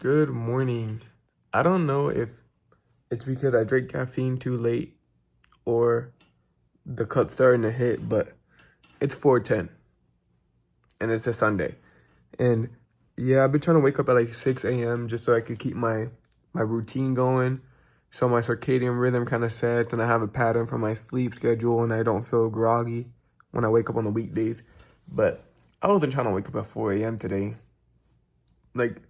Good morning. I don't know if it's because I drank caffeine too late or the cut's starting to hit, but it's 4:10 and it's a Sunday. And yeah, I've been trying to wake up at like 6 a.m. just so I could keep my routine going. So my circadian rhythm kind of sets and I have a pattern for my sleep schedule and I don't feel groggy when I wake up on the weekdays. But I wasn't trying to wake up at 4 a.m. today. Like,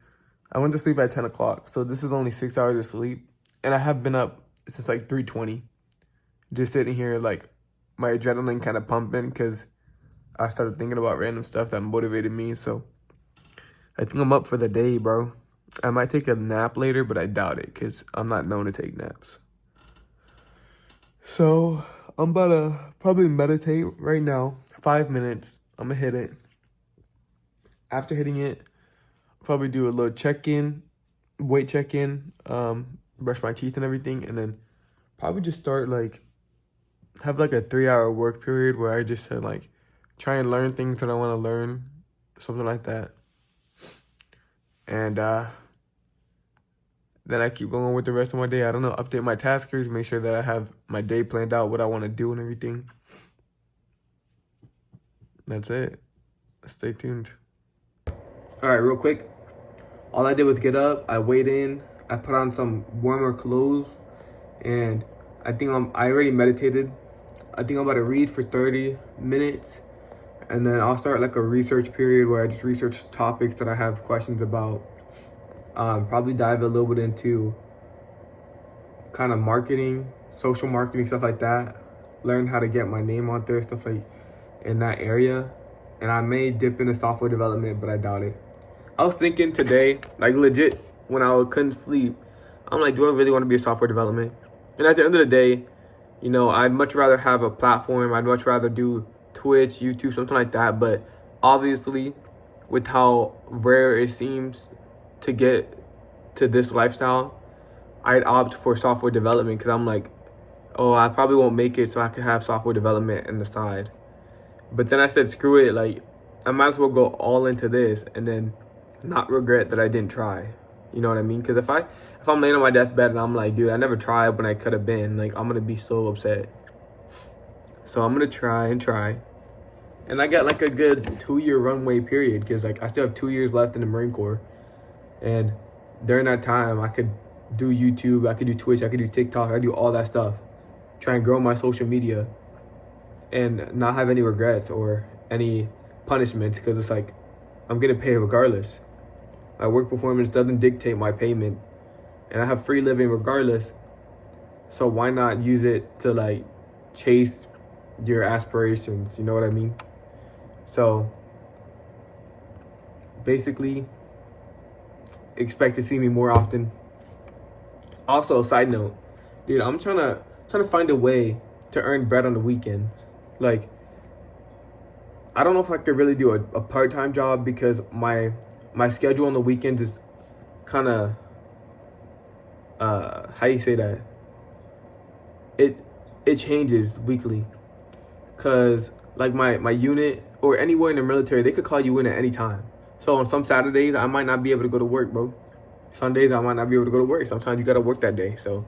I went to sleep at 10 o'clock, so this is only 6 hours of sleep. And I have been up since like 3:20, just sitting here, like, my adrenaline kind of pumping because I started thinking about random stuff that motivated me. So I think I'm up for the day, bro. I might take a nap later, but I doubt it because I'm not known to take naps. So I'm about to probably meditate right now, 5 minutes. I'm gonna hit it. After hitting it, probably do a little check-in, weight check-in, brush my teeth and everything, and then probably just start like have like a 3 hour work period where I just said like try and learn things that I want to learn, something like that. And then I keep going with the rest of my day. I don't know, update my taskers, make sure that I have my day planned out, what I want to do and everything. That's it. Stay tuned. All right, real quick. All I did was get up, I weighed in, I put on some warmer clothes, and I already meditated. I think I'm about to read for 30 minutes, and then I'll start like a research period where I just research topics that I have questions about. Probably dive a little bit into kind of marketing, social marketing, stuff like that. Learn how to get my name out there, stuff like in that area. And I may dip into software development, but I doubt it. I was thinking today, like legit, when I couldn't sleep, I'm like, do I really want to be a software development? And at the end of the day, I'd much rather have a platform. I'd much rather do Twitch, YouTube, something like that. But obviously, with how rare it seems to get to this lifestyle, I'd opt for software development because I'm like, oh, I probably won't make it, so I could have software development on the side. But then I said, screw it. Like, I might as well go all into this and then not regret that I didn't try. You know what I mean? Because if I'm laying on my deathbed and I'm like, dude, I never tried when I could have been, like, I'm gonna be so upset. So I'm gonna try and try. And I got like a good 2 year runway period because like I still have 2 years left in the Marine Corps. And during that time, I could do YouTube, I could do Twitch, I could do TikTok, I could do all that stuff. Try and grow my social media and not have any regrets or any punishments because it's like I'm getting paid regardless. My work performance doesn't dictate my payment, and I have free living regardless. So why not use it to like chase your aspirations? You know what I mean? So basically, expect to see me more often. Also, side note, dude, I'm trying to find a way to earn bread on the weekends. Like, I don't know if I could really do a part-time job because my schedule on the weekends is kind of how you say that, it it changes weekly because like my unit or anywhere in the military, they could call you in at any time. So on some Saturdays I might not be able to go to work, bro. Sundays I might not be able to go to work. Sometimes you gotta work that day. So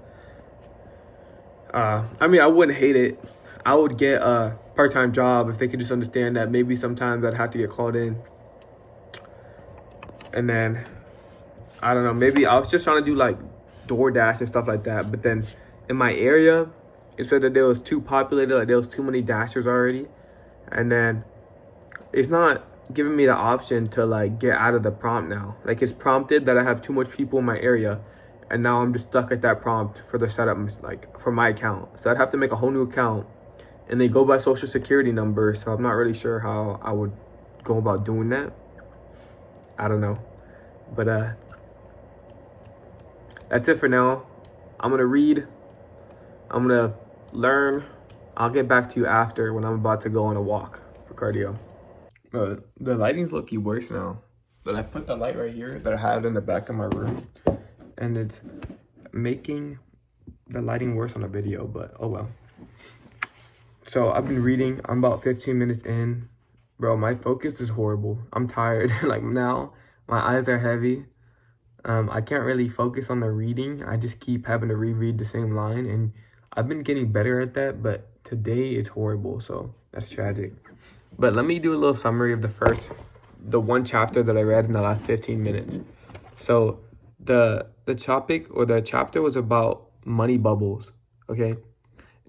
I mean, I wouldn't hate it. I would get a part-time job if they could just understand that maybe sometimes I'd have to get called in. And then I don't know, maybe I was just trying to do like DoorDash and stuff like that. But then in my area, it said that there was too populated, like there was too many dashers already. And then it's not giving me the option to like get out of the prompt now. Like it's prompted that I have too much people in my area. And now I'm just stuck at that prompt for the setup, like for my account. So I'd have to make a whole new account. And they go by social security number. So I'm not really sure how I would go about doing that. I don't know. But that's it for now. I'm gonna read. I'm gonna learn. I'll get back to you after when I'm about to go on a walk for cardio. The lighting's low-key worse now. But I put the light right here that I had in the back of my room, and it's making the lighting worse on the video, but oh well. So I've been reading. I'm about 15 minutes in. Bro, my focus is horrible. I'm tired. Like now, my eyes are heavy. I can't really focus on the reading. I just keep having to reread the same line, and I've been getting better at that, but today it's horrible, so that's tragic. But let me do a little summary of the one chapter that I read in the last 15 minutes. So the topic or the chapter was about money bubbles, okay?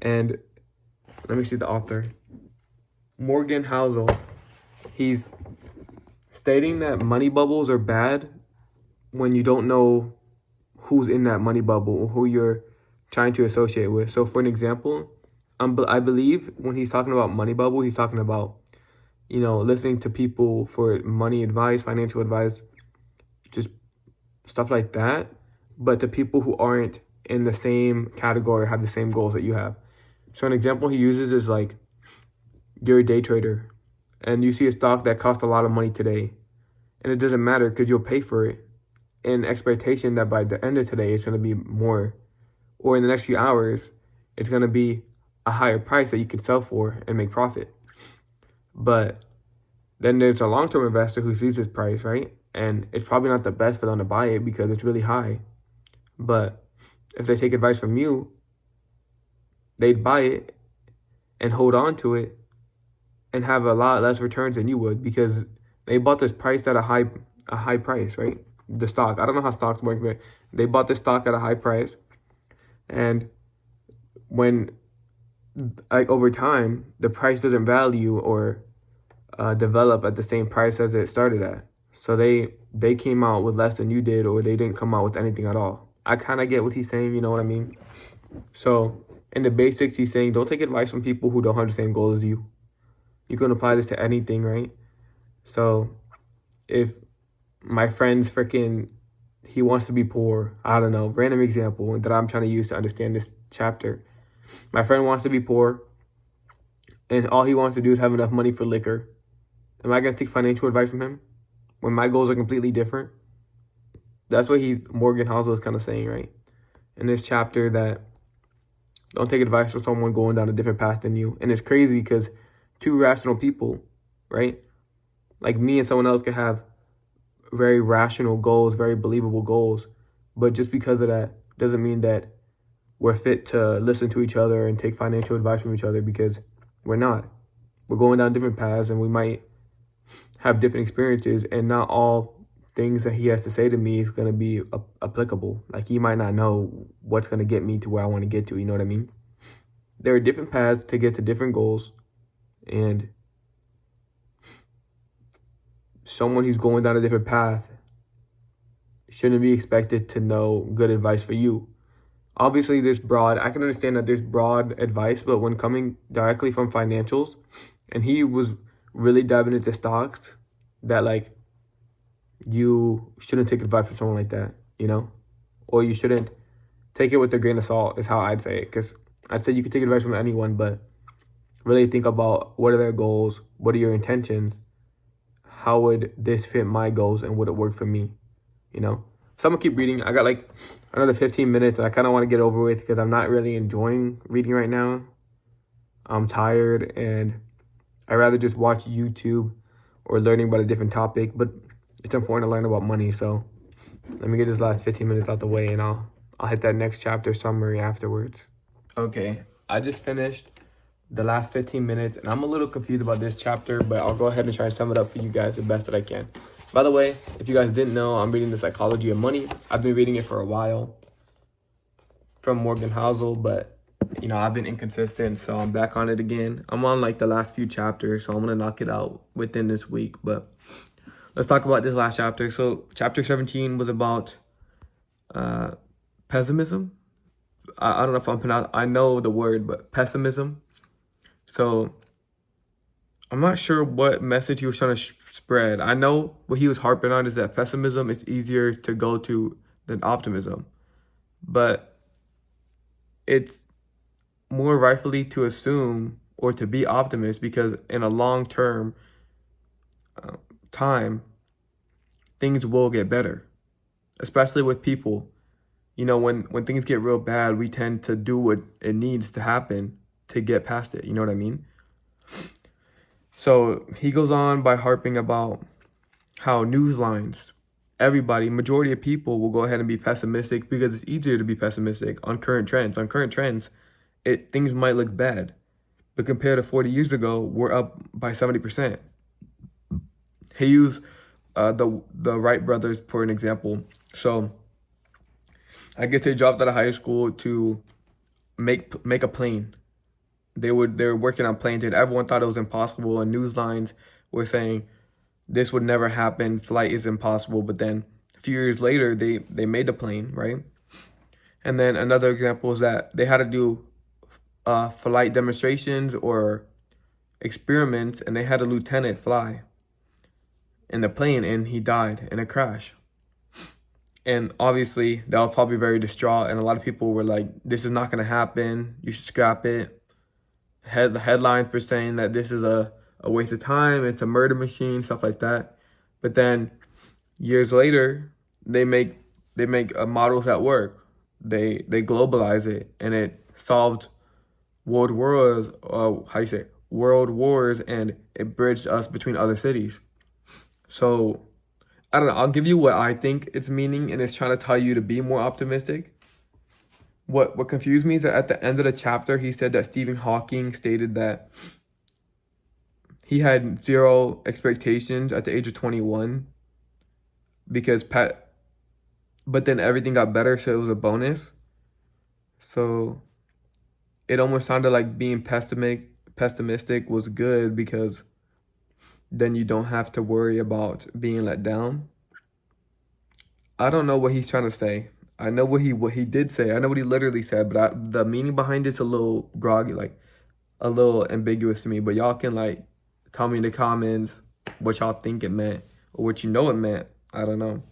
And let me see the author. Morgan Housel. He's stating that money bubbles are bad when you don't know who's in that money bubble or who you're trying to associate with. So for an example, I believe when he's talking about money bubble, he's talking about, listening to people for money advice, financial advice, just stuff like that. But the people who aren't in the same category have the same goals that you have. So an example he uses is like, you're a day trader and you see a stock that costs a lot of money today, and it doesn't matter because you'll pay for it in expectation that by the end of today it's going to be more, or in the next few hours it's going to be a higher price that you can sell for and make profit. But then there's a long-term investor who sees this price, right? And it's probably not the best for them to buy it because it's really high. But if they take advice from you, they'd buy it and hold on to it and have a lot less returns than you would because they bought this price at a high price, right? The stock. I don't know how stocks work, but they bought the stock at a high price. And when, like, over time, the price doesn't value or develop at the same price as it started at. So they came out with less than you did, or they didn't come out with anything at all. I kind of get what he's saying, you know what I mean? So in the basics, he's saying don't take advice from people who don't have the same goal as you. You can apply this to anything, right? So if my friend's he wants to be poor, I don't know, random example that I'm trying to use to understand this chapter. My friend wants to be poor, and all he wants to do is have enough money for liquor. Am I going to take financial advice from him when my goals are completely different? That's what Morgan Housel is kind of saying, right? In this chapter, that don't take advice from someone going down a different path than you. And it's crazy because two rational people, right? Like me and someone else could have very rational goals, very believable goals. But just because of that doesn't mean that we're fit to listen to each other and take financial advice from each other, because we're not. We're going down different paths and we might have different experiences, and not all things that he has to say to me is going to be applicable. Like, he might not know what's going to get me to where I want to get to, you know what I mean? There are different paths to get to different goals, and someone who's going down a different path shouldn't be expected to know good advice for you. Obviously, I can understand that there's broad advice, but when coming directly from financials, and he was really diving into stocks, that like, you shouldn't take advice from someone like that, or you shouldn't take it with a grain of salt, is how I'd say it. Because I'd say you could take advice from anyone, but really think about what are their goals, what are your intentions, how would this fit my goals, and would it work for me, So I'm gonna keep reading. I got like another 15 minutes, and I kind of want to get over with because I'm not really enjoying reading right now. I'm tired, and I'd rather just watch YouTube or learning about a different topic, but it's important to learn about money. So let me get this last 15 minutes out the way, and I'll hit that next chapter summary afterwards. Okay, I just finished the last 15 minutes, and I'm a little confused about this chapter, but I'll go ahead and try to sum it up for you guys the best that I can. By the way, if you guys didn't know, I'm reading The Psychology of Money. I've been reading it for a while from Morgan Housel, but I've been inconsistent, so I'm back on it again. I'm on like the last few chapters, so I'm gonna knock it out within this week. But let's talk about this last chapter. So chapter 17 was about pessimism. I don't know if I'm pronouncing, I know the word, but pessimism. So I'm not sure what message he was trying to spread. I know what he was harping on is that pessimism is easier to go to than optimism. But it's more rightfully to assume or to be optimist, because in a long-term time, things will get better, especially with people. When things get real bad, we tend to do what it needs to happen to get past it. You know what I mean? So he goes on by harping about how news lines everybody, majority of people will go ahead and be pessimistic because it's easier to be pessimistic on current trends. On current trends, things might look bad, but compared to 40 years ago, we're up by 70%. He used the Wright brothers for an example. So I guess they dropped out of high school to make a plane. They were working on planes, and everyone thought it was impossible. And news lines were saying this would never happen. Flight is impossible. But then a few years later, they made the plane, right? And then another example is that they had to do flight demonstrations or experiments, and they had a lieutenant fly in the plane, and he died in a crash. And obviously, that was probably very distraught, and a lot of people were like, "This is not going to happen. You should scrap it." The headlines were saying that this is a waste of time. It's a murder machine, stuff like that. But then years later, they make models that work. They globalize it, and it solved world wars. How do you say it? World wars, and it bridged us between other cities. So I don't know. I'll give you what I think it's meaning, and it's trying to tell you to be more optimistic. What confused me is that at the end of the chapter, he said that Stephen Hawking stated that he had zero expectations at the age of 21 because but then everything got better, so it was a bonus. So it almost sounded like being pessimistic was good because then you don't have to worry about being let down. I don't know what he's trying to say. I know what he did say. I know what he literally said, but the meaning behind it's a little groggy, like a little ambiguous to me. But y'all can like tell me in the comments what y'all think it meant or what you know it meant. I don't know.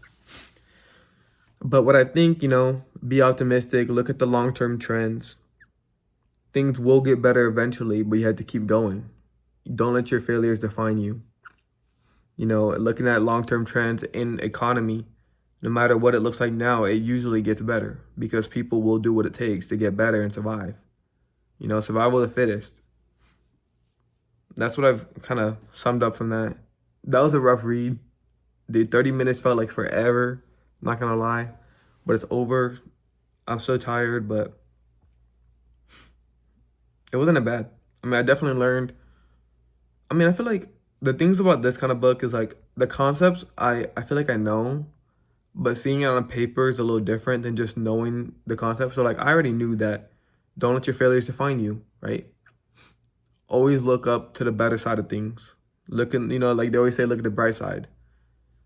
But what I think, be optimistic, look at the long-term trends. Things will get better eventually, but you have to keep going. Don't let your failures define you. Looking at long-term trends in economy, no matter what it looks like now, it usually gets better because people will do what it takes to get better and survive. Survival of the fittest. That's what I've kind of summed up from that. That was a rough read. The 30 minutes felt like forever, not gonna lie. But it's over. I'm so tired, but it wasn't that bad. I definitely learned. I feel like the things about this kind of book is like the concepts I feel like I know, but seeing it on paper is a little different than just knowing the concept. So like I already knew that don't let your failures define you, right? Always look up to the better side of things. Like they always say, look at the bright side.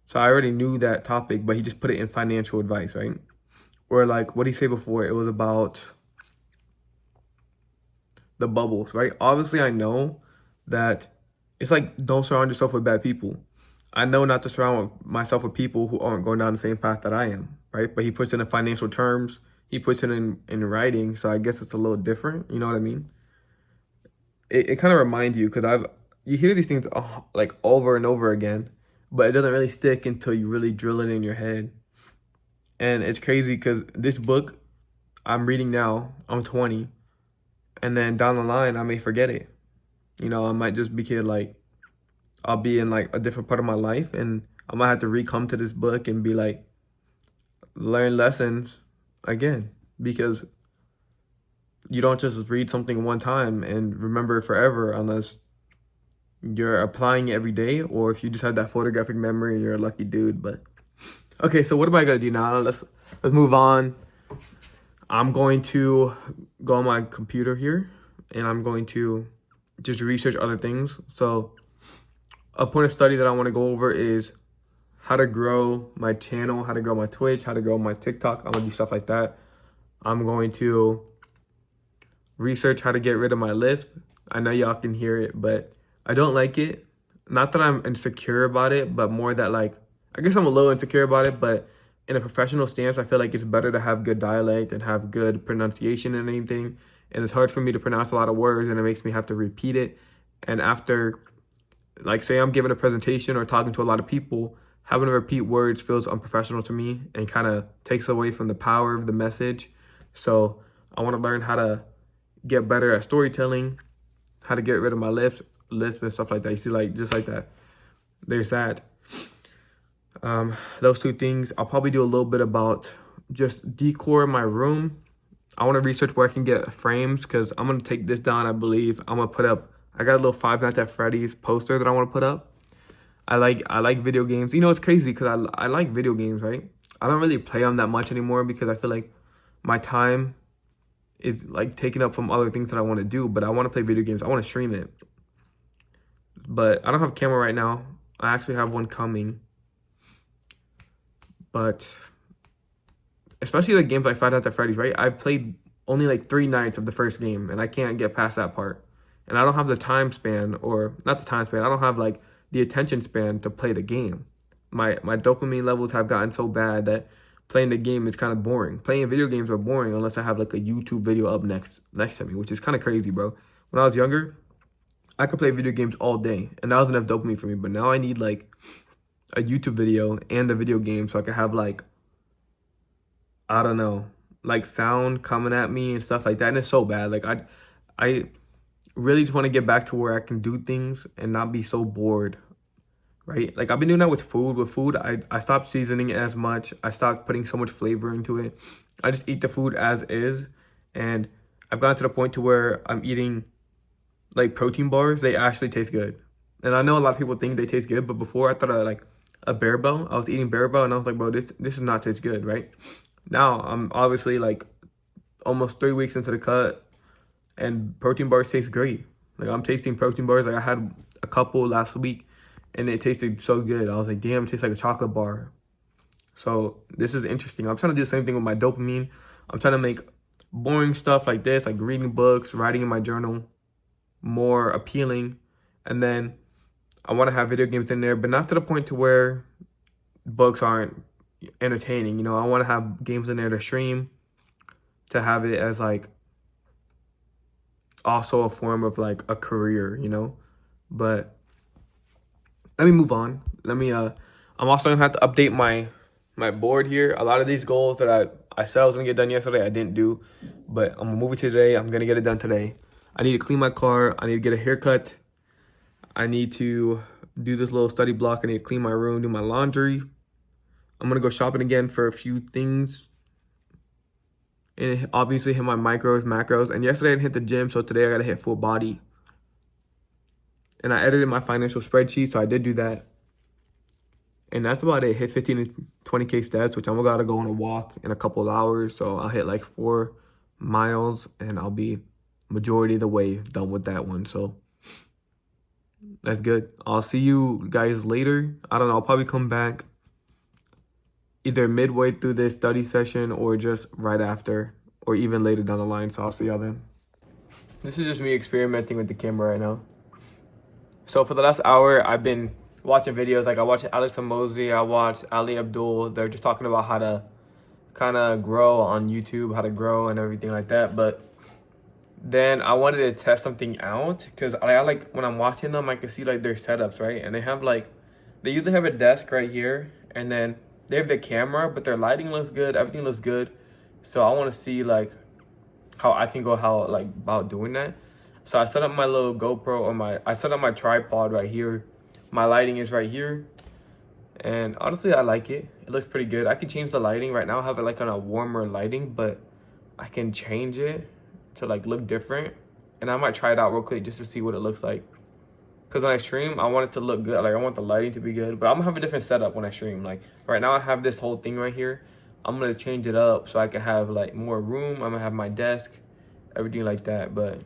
So I already knew that topic, but he just put it in financial advice, right? Or like what did he say before? It was about the bubbles, right? Obviously I know that it's like don't surround yourself with bad people. I know not to surround myself with people who aren't going down the same path that I am, right? But he puts it in financial terms. He puts it in writing, so I guess it's a little different. You know what I mean? It kind of reminds you because you hear these things like over and over again, but it doesn't really stick until you really drill it in your head. And it's crazy because this book I'm reading now, I'm 20, and then down the line I may forget it. I might just be like I'll be in like a different part of my life, and I might have to re-come to this book and be like learn lessons again because you don't just read something one time and remember it forever unless you're applying it every day or if you just have that photographic memory and you're a lucky dude. But okay, so what am I gonna do now? Let's move on. I'm going to go on my computer here and I'm going to just research other things. So a point of study that I want to go over is how to grow my channel, how to grow my Twitch, how to grow my TikTok. I'm gonna do stuff like that. I'm going to research how to get rid of my lisp. I know y'all can hear it, but I don't like it. Not that I'm insecure about it, but more that like, I guess I'm a little insecure about it, but in a professional stance, I feel like it's better to have good dialect and have good pronunciation and anything. And it's hard for me to pronounce a lot of words and it makes me have to repeat it. And after, like say I'm giving a presentation or talking to a lot of people, having to repeat words feels unprofessional to me and kind of takes away from the power of the message. So I want to learn how to get better at storytelling, how to get rid of my lisp and stuff like that. You see, like just like that. There's that. Those two things. I'll probably do a little bit about just decor my room. I want to research where I can get frames because I'm going to take this down, I believe. I'm going to put up, I got a little Five Nights at Freddy's poster that I want to put up. I like video games. You know, it's crazy because I like video games, right? I don't really play them that much anymore because I feel like my time is like taken up from other things that I want to do, but I want to play video games. I want to stream it. But I don't have a camera right now. I actually have one coming. But especially the games like Five Nights at Freddy's, right? I played only like 3 nights of the first game and I can't get past that part. And I don't have the time span, or not the time span, I don't have like the attention span to play the game. My dopamine levels have gotten so bad that playing the game is kind of boring. Playing video games are boring unless I have like a YouTube video up next to me, which is kind of crazy, bro. When I was younger, I could play video games all day and that was enough dopamine for me. But now I need like a YouTube video and the video game so I can have like, I don't know, like sound coming at me and stuff like that. And it's so bad. Like I really just want to get back to where I can do things and not be so bored, right? Like I've been doing that with food. With food, I stopped seasoning it as much. I stopped putting so much flavor into it. I just eat the food as is. And I've gotten to the point to where I'm eating like protein bars. They actually taste good. And I know a lot of people think they taste good, but before I thought I like a Bear-Bell. I was eating Bear-Bell and I was like, bro, this does not taste good, right? Now I'm obviously like almost 3 weeks into the cut and protein bars taste great. Like I'm tasting protein bars. Like I had a couple last week and it tasted so good. I was like, damn, it tastes like a chocolate bar. So this is interesting. I'm trying to do the same thing with my dopamine. I'm trying to make boring stuff like this, like reading books, writing in my journal, more appealing. And then I want to have video games in there, but not to the point to where books aren't entertaining. You know, I want to have games in there to stream, to have it as like also a form of like a career, you know. But let me move on. I'm also gonna have to update my board here. A lot of these goals that I said I was gonna get done yesterday, I didn't do, but I'm gonna move it to today. I'm gonna get it done today. I need to clean my car. I need to get a haircut. I need to do this little study block. I need to clean my room, do my laundry. I'm gonna go shopping again for a few things. And obviously hit my micros, macros. And yesterday I didn't hit the gym, so today I gotta hit full body. And I edited my financial spreadsheet, so I did do that. And that's about it. Hit 15 to 20K steps, which I'm gonna go on a walk in a couple of hours. So I'll hit like 4 miles and I'll be majority of the way done with that one. So that's good. I'll see you guys later. I don't know. I'll probably come back either midway through this study session or just right after or even later down the line. So I'll see y'all then. This is just me experimenting with the camera right now. So for the last hour, I've been watching videos. Like I watched Alex Hormozi, I watched Ali Abdul. They're just talking about how to kind of grow on YouTube, how to grow and everything like that. But then I wanted to test something out because I like when I'm watching them, I can see like their setups, right? And they have like, they usually have a desk right here and then they have the camera, but their lighting looks good. Everything looks good. So I want to see like how I can go about doing that. So I set up my little GoPro or I set up my tripod right here. My lighting is right here. And honestly, I like it. It looks pretty good. I can change the lighting. Right now I have it like on a warmer lighting, but I can change it to like look different. And I might try it out real quick just to see what it looks like. Because when I stream, I want it to look good. Like I want the lighting to be good. But I'm gonna have a different setup when I stream. Like right now I have this whole thing right here. I'm gonna change it up so I can have like more room. I'm gonna have my desk, everything like that. But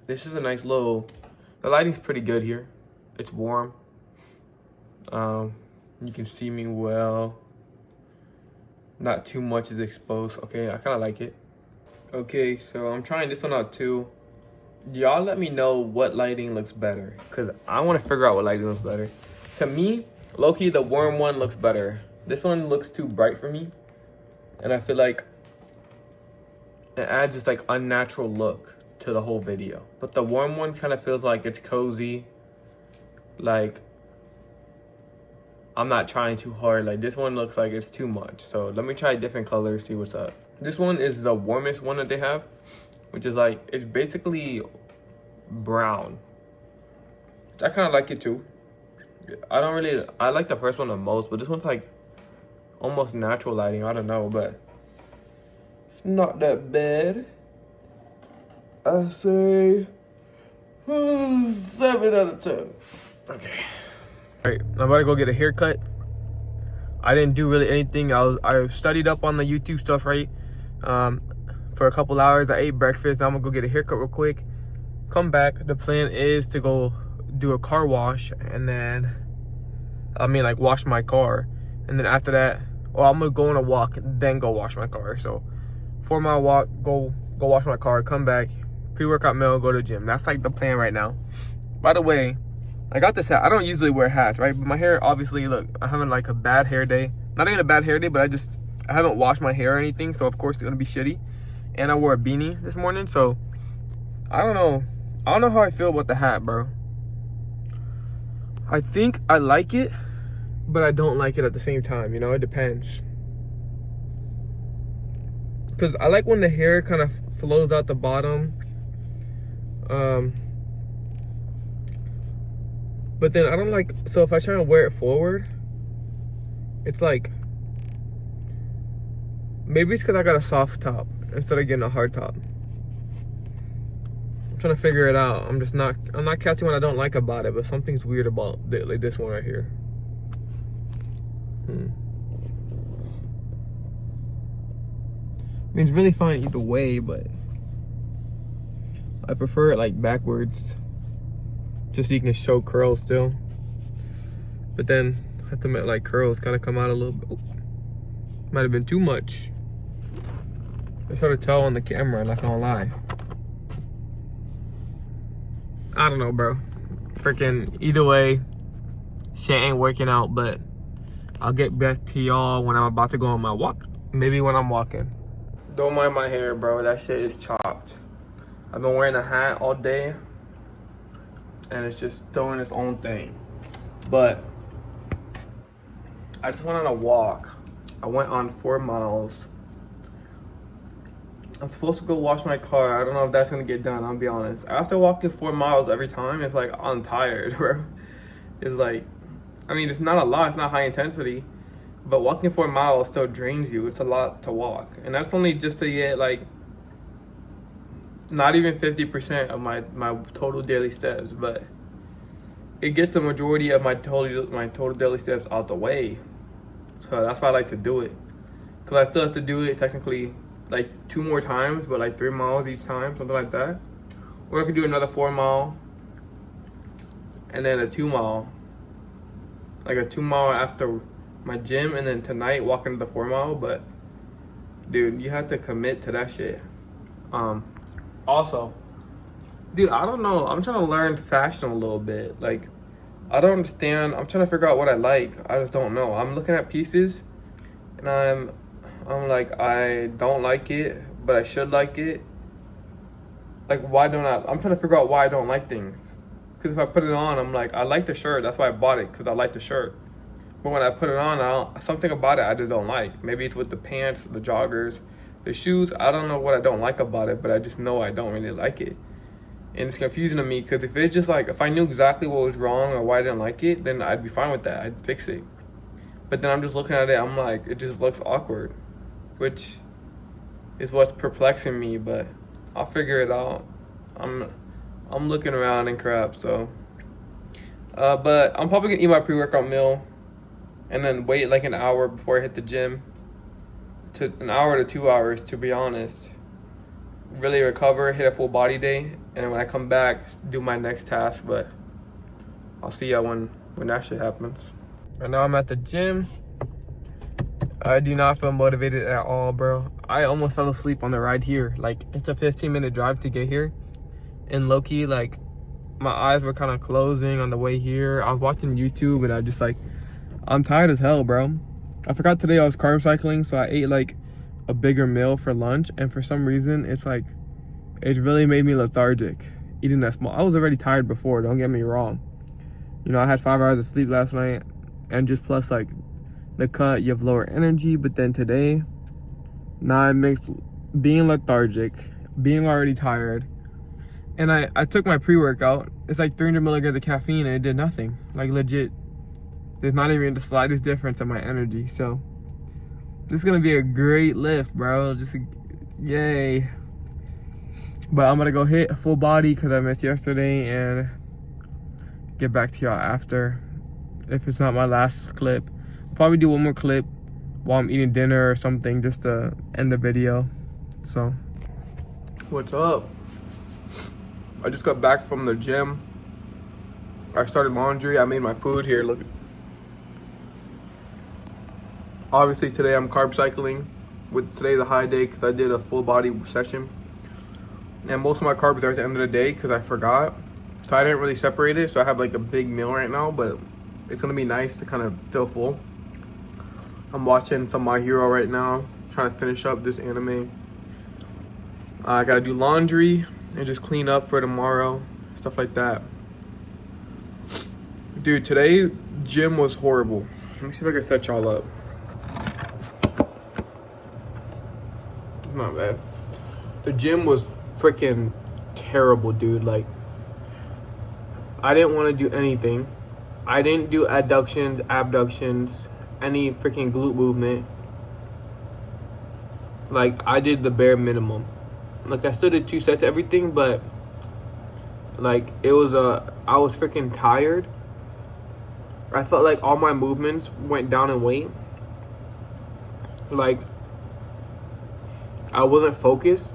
this is a nice little, the lighting's pretty good here. It's warm. You can see me well. Not too much is exposed. Okay, I kind of like it. Okay, so I'm trying this one out too. Y'all let me know what lighting looks better, because I want to figure out what lighting looks better. To me, low-key, the warm one looks better. This one looks too bright for me, and I feel like it adds this like unnatural look to the whole video. But the warm one kind of feels like it's cozy. Like I'm not trying too hard. Like this one looks like it's too much. So let me try different colors, see what's up. This one is the warmest one that they have, which is like, it's basically brown. I kind of like it too. I like the first one the most, but this one's like almost natural lighting. I don't know, but it's not that bad. I say 7 out of 10. Okay. All right, I'm about to go get a haircut. I didn't do really anything. I studied up on the YouTube stuff, right? For a couple hours. I ate breakfast. Now I'm gonna go get a haircut real quick. Come back. The plan is to go do a car wash and then, like wash my car. And then after that, I'm gonna go on a walk, then go wash my car. So 4-mile walk, go wash my car, come back, pre-workout meal, go to the gym. That's like the plan right now. By the way, I got this hat. I don't usually wear hats, right? But my hair, obviously, look, I'm having like a bad hair day. Not even a bad hair day, but I haven't washed my hair or anything. So of course it's gonna be shitty. And I wore a beanie this morning. So I don't know how I feel about the hat, bro. I think I like it, but I don't like it at the same time, you know? It depends. Because I like when the hair kind of flows out the bottom. But then I don't like, so if I try to wear it forward, it's like, maybe it's because I got a soft top instead of getting a hard top. I'm trying to figure it out. I'm not catching what I don't like about it, but something's weird about like this one right here. I mean, it's really fine either way, but I prefer it like backwards, just so you can show curls still. But then I have to admit, like, curls kind of come out a little bit. Oh, might have been too much. It's hard to tell on the camera, not gonna lie. I don't know, bro. Freaking either way, shit ain't working out, but I'll get back to y'all when I'm about to go on my walk. Maybe when I'm walking. Don't mind my hair, bro. That shit is chopped. I've been wearing a hat all day, and it's just doing its own thing. But I just went on a walk. I went on 4 miles. I'm supposed to go wash my car. I don't know if that's gonna get done, I'll be honest. After walking 4 miles every time, it's like, I'm tired, bro. It's like, I mean, it's not a lot, it's not high intensity, but walking 4 miles still drains you. It's a lot to walk. And that's only just to get like, not even 50% of my total daily steps, but it gets the majority of my total daily steps out the way. So that's why I like to do it. Cause I still have to do it technically like 2 more times, but like 3 miles each time, something like that. Or I could do another 4 mile and then a 2 mile. Like a 2 mile after my gym, and then tonight walking the 4 mile. But dude, you have to commit to that shit. Also, dude, I don't know. I'm trying to learn fashion a little bit. Like, I don't understand. I'm trying to figure out what I like. I just don't know. I'm looking at pieces, and I'm like, I don't like it, but I should like it. Like, why don't I? I'm trying to figure out why I don't like things. Because if I put it on, I'm like, I like the shirt. That's why I bought it, because I like the shirt. But when I put it on, something about it I just don't like. Maybe it's with the pants, the joggers, the shoes. I don't know what I don't like about it, but I just know I don't really like it. And it's confusing to me, because if it's just like, if I knew exactly what was wrong or why I didn't like it, then I'd be fine with that. I'd fix it. But then I'm just looking at it, I'm like, it just looks awkward, which is what's perplexing me, but I'll figure it out. I'm looking around and crap, so. But I'm probably gonna eat my pre-workout meal and then wait like an hour before I hit the gym. To an hour to 2 hours, to be honest. Really recover, hit a full body day, and when I come back, do my next task. But I'll see ya when that shit happens. Right now I'm at the gym. I do not feel motivated at all, bro. I almost fell asleep on the ride here. Like, it's a 15-minute drive to get here. And low-key, like, my eyes were kind of closing on the way here. I was watching YouTube, and I just like, I'm tired as hell, bro. I forgot today I was carb cycling, so I ate like a bigger meal for lunch, and for some reason it's like, it really made me lethargic eating that small. I was already tired before, don't get me wrong. You know, I had 5 hours of sleep last night, and just plus like the cut, you have lower energy. But then today, now it makes being lethargic, being already tired. And I took my pre-workout. It's like 300 milligrams of caffeine, and it did nothing. Like, legit There's not even the slightest difference in my energy. So this is gonna be a great lift, bro. Yay. But I'm gonna go hit a full body because I missed yesterday and get back to y'all after. If it's not my last clip, I'll probably do one more clip while I'm eating dinner or something just to end the video. So what's up? I just got back from the gym. I started laundry. I made my food here. Look. Obviously today I'm carb cycling. Today's a high day because I did a full body session. And most of my carbs are at the end of the day because I forgot. So I didn't really separate it. So I have like a big meal right now, but it's gonna be nice to kind of feel full. I'm watching some My Hero right now, trying to finish up this anime. I gotta do laundry and just clean up for tomorrow, stuff like that. Dude, today gym was horrible. Let me see if I can set y'all up. It's not bad. The gym was freaking terrible, dude. Like, I didn't want to do anything. I didn't do adductions, abductions, any freaking glute movement. Like, I did the bare minimum. Like, I still did 2 sets of everything, but like, I was freaking tired. I felt like all my movements went down in weight. Like, I wasn't focused.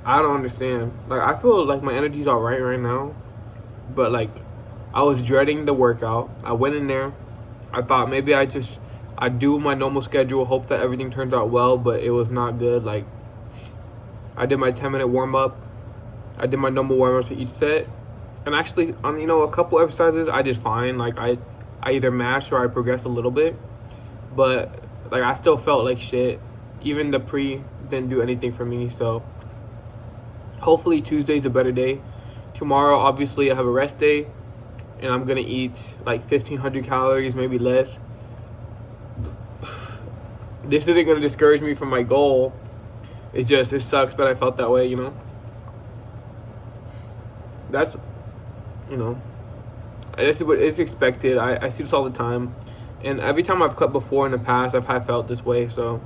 I don't understand. Like, I feel like my energy's all right now, but like, I was dreading the workout. I went in there. I thought maybe I do my normal schedule, hope that everything turns out well, but it was not good. Like, I did my 10-minute warm-up. I did my normal warm-ups for each set. And actually, on a couple exercises, I did fine. Like, I either matched or I progressed a little bit. But, like, I still felt like shit. Even the pre didn't do anything for me, so hopefully Tuesday's a better day. Tomorrow, obviously, I have a rest day, and I'm gonna eat like 1,500 calories, maybe less. This isn't gonna discourage me from my goal. It sucks that I felt that way, That's, it's expected. I see this all the time. And every time I've cut before in the past, I've felt this way, so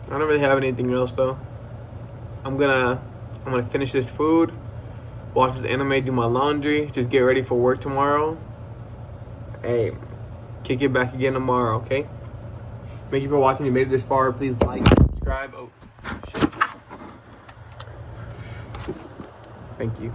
I don't really have anything else though. I'm gonna finish this food, watch this anime, do my laundry, just get ready for work tomorrow. Hey, kick it back again tomorrow, okay? Thank you for watching. If you made it this far, please like, subscribe. Oh, shit. Thank you.